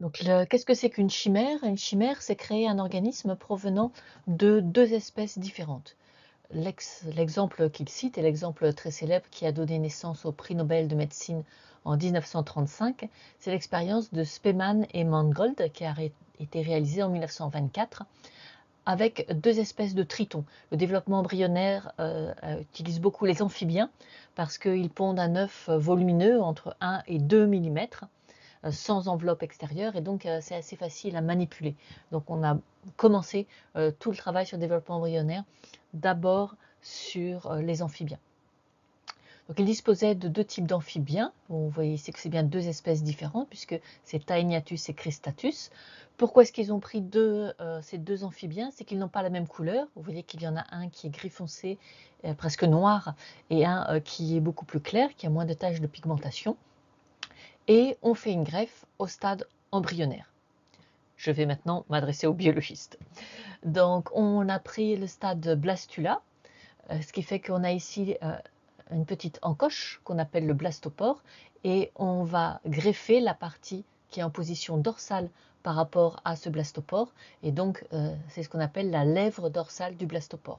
Donc, qu'est-ce que c'est qu'une chimère? Une chimère, c'est créer un organisme provenant de deux espèces différentes. L'exemple qu'il cite est l'exemple très célèbre qui a donné naissance au prix Nobel de médecine en 1935. C'est l'expérience de Spemann et Mangold qui a été réalisée en 1924 avec deux espèces de tritons. Le développement embryonnaire utilise beaucoup les amphibiens parce qu'ils pondent un œuf volumineux entre 1 et 2 mm sans enveloppe extérieure et donc c'est assez facile à manipuler. Donc on a commencé tout le travail sur le développement embryonnaire d'abord sur les amphibiens. Donc il disposait de deux types d'amphibiens. Vous voyez ici que c'est bien deux espèces différentes puisque c'est Taeniatus et Cristatus. Pourquoi est-ce qu'ils ont pris ces deux amphibiens? C'est qu'ils n'ont pas la même couleur. Vous voyez qu'il y en a un qui est gris foncé, presque noir, et un qui est beaucoup plus clair, qui a moins de taches de pigmentation. Et on fait une greffe au stade embryonnaire. Je vais maintenant m'adresser aux biologistes. Donc on a pris le stade blastula, ce qui fait qu'on a ici une petite encoche qu'on appelle le blastopore et on va greffer la partie qui est en position dorsale par rapport à ce blastopore et donc c'est ce qu'on appelle la lèvre dorsale du blastopore.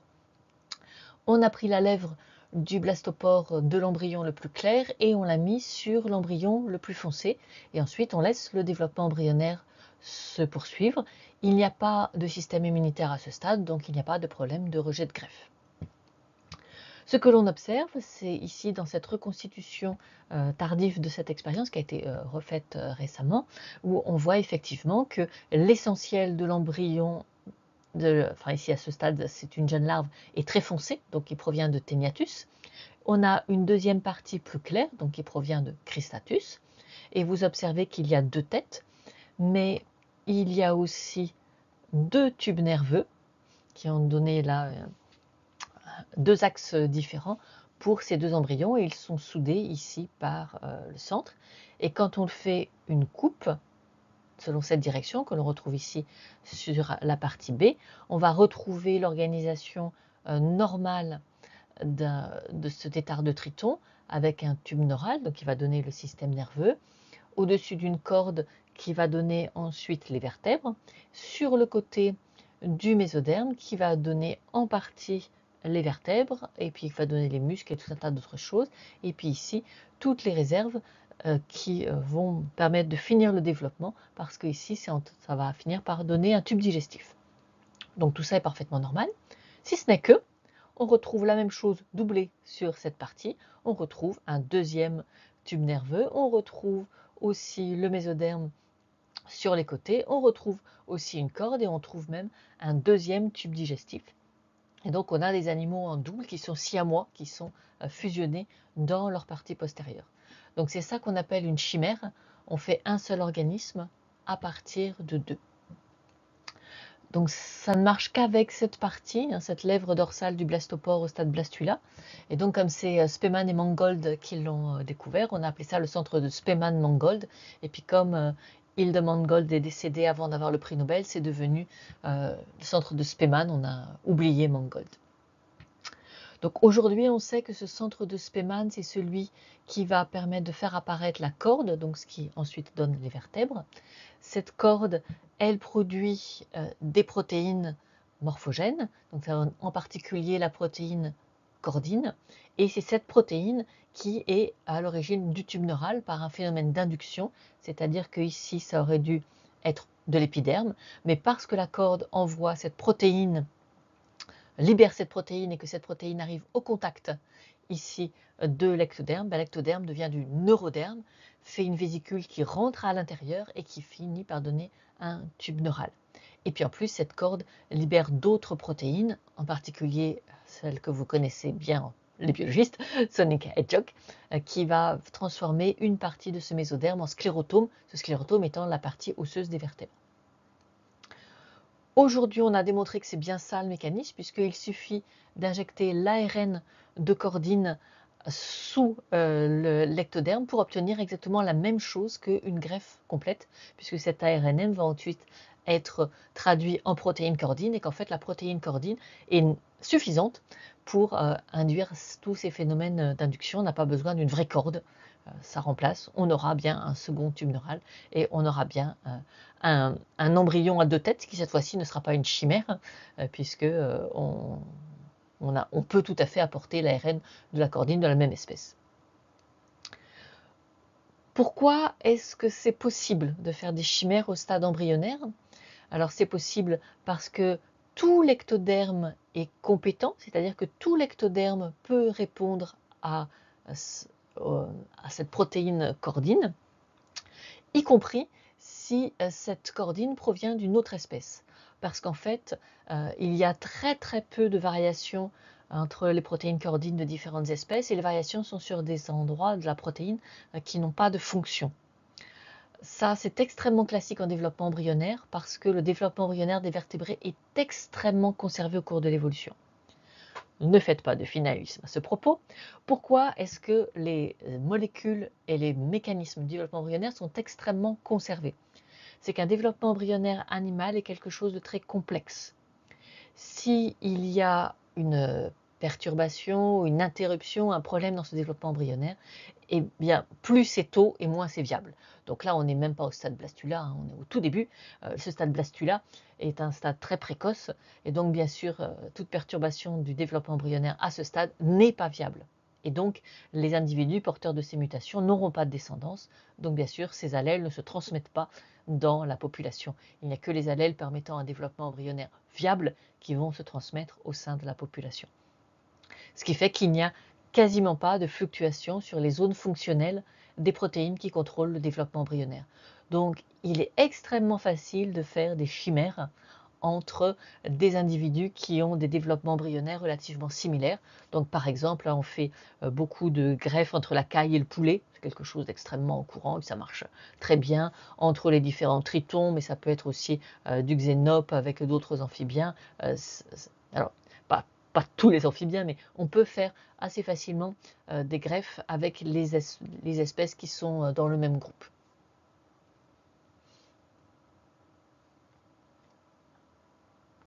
On a pris la lèvre du blastopore de l'embryon le plus clair et on l'a mis sur l'embryon le plus foncé et ensuite on laisse le développement embryonnaire se poursuivre. Il n'y a pas de système immunitaire à ce stade, donc il n'y a pas de problème de rejet de greffe. Ce que l'on observe, c'est ici dans cette reconstitution tardive de cette expérience qui a été refaite récemment, où on voit effectivement que l'essentiel de l'embryon, enfin ici à ce stade c'est une jeune larve, est très foncé, donc qui provient de Taeniatus. On a une deuxième partie plus claire, donc qui provient de Cristatus, et vous observez qu'il y a deux têtes, mais il y a aussi deux tubes nerveux qui ont donné là deux axes différents pour ces deux embryons et ils sont soudés ici par le centre. Et quand on fait une coupe, selon cette direction que l'on retrouve ici sur la partie B, on va retrouver l'organisation normale de ce tétard de triton avec un tube neural, donc qui va donner le système nerveux, au-dessus d'une corde qui va donner ensuite les vertèbres, sur le côté du mésoderme qui va donner en partie les vertèbres, et puis il va donner les muscles et tout un tas d'autres choses, et puis ici toutes les réserves qui vont permettre de finir le développement, parce que ici ça va finir par donner un tube digestif. Donc tout ça est parfaitement normal, si ce n'est que on retrouve la même chose doublée sur cette partie, on retrouve un deuxième tube nerveux, on retrouve aussi le mésoderme sur les côtés, on retrouve aussi une corde et on trouve même un deuxième tube digestif. Et donc on a des animaux en double qui sont siamois, qui sont fusionnés dans leur partie postérieure. Donc c'est ça qu'on appelle une chimère, on fait un seul organisme à partir de deux. Donc ça ne marche qu'avec cette partie, cette lèvre dorsale du blastopore au stade blastula. Et donc comme c'est Spemann et Mangold qui l'ont découvert, on a appelé ça le centre de Spemann-Mangold. Et puis comme Hilde Mangold est décédée avant d'avoir le prix Nobel, c'est devenu le centre de Spemann, on a oublié Mangold. Donc aujourd'hui, on sait que ce centre de Spemann, c'est celui qui va permettre de faire apparaître la corde, donc ce qui ensuite donne les vertèbres. Cette corde, elle produit des protéines morphogènes, donc en particulier la protéine cordine, et c'est cette protéine qui est à l'origine du tube neural par un phénomène d'induction, c'est-à-dire que ici ça aurait dû être de l'épiderme, mais parce que la corde envoie cette protéine, libère cette protéine et que cette protéine arrive au contact ici de l'ectoderme, l'ectoderme devient du neuroderme, fait une vésicule qui rentre à l'intérieur et qui finit par donner un tube neural. Et puis en plus, cette corde libère d'autres protéines, en particulier celle que vous connaissez bien, les biologistes, Sonic Hedgehog, qui va transformer une partie de ce mésoderme en sclérotome, ce sclérotome étant la partie osseuse des vertèbres. Aujourd'hui, on a démontré que c'est bien ça le mécanisme, puisqu'il suffit d'injecter l'ARN de cordine sous l'ectoderme pour obtenir exactement la même chose qu'une greffe complète, puisque cet ARNM va ensuite être traduit en protéine cordine et qu'en fait la protéine cordine est suffisante pour induire tous ces phénomènes d'induction. On n'a pas besoin d'une vraie corde ça remplace, on aura bien un second tube neural et on aura bien un embryon à 2 têtes qui cette fois-ci ne sera pas une chimère puisque on peut tout à fait apporter l'ARN de la chordine de la même espèce. Pourquoi est-ce que c'est possible de faire des chimères au stade embryonnaire? Alors c'est possible parce que tout l'ectoderme est compétent, c'est-à-dire que tout l'ectoderme peut répondre à cette protéine chordine, y compris si cette chordine provient d'une autre espèce. Parce qu'en fait, il y a très très peu de variations entre les protéines chordines de différentes espèces et les variations sont sur des endroits de la protéine qui n'ont pas de fonction. Ça, c'est extrêmement classique en développement embryonnaire parce que le développement embryonnaire des vertébrés est extrêmement conservé au cours de l'évolution. Ne faites pas de finalisme à ce propos. Pourquoi est-ce que les molécules et les mécanismes du développement embryonnaire sont extrêmement conservés? C'est qu'un développement embryonnaire animal est quelque chose de très complexe. S'il y a une perturbation, une interruption, un problème dans ce développement embryonnaire, eh bien, plus c'est tôt et moins c'est viable. Donc là, on n'est même pas au stade blastula, on est au tout début. Ce stade blastula est un stade très précoce et donc bien sûr, toute perturbation du développement embryonnaire à ce stade n'est pas viable. Et donc, les individus porteurs de ces mutations n'auront pas de descendance. Donc bien sûr, ces allèles ne se transmettent pas dans la population. Il n'y a que les allèles permettant un développement embryonnaire viable qui vont se transmettre au sein de la population. Ce qui fait qu'il n'y a quasiment pas de fluctuation sur les zones fonctionnelles des protéines qui contrôlent le développement embryonnaire. Donc il est extrêmement facile de faire des chimères entre des individus qui ont des développements embryonnaires relativement similaires. Donc par exemple, là, on fait beaucoup de greffes entre la caille et le poulet, c'est quelque chose d'extrêmement courant et ça marche très bien entre les différents tritons, mais ça peut être aussi du xénope avec d'autres amphibiens. Alors, pas tous les amphibiens, mais on peut faire assez facilement des greffes avec les espèces qui sont dans le même groupe.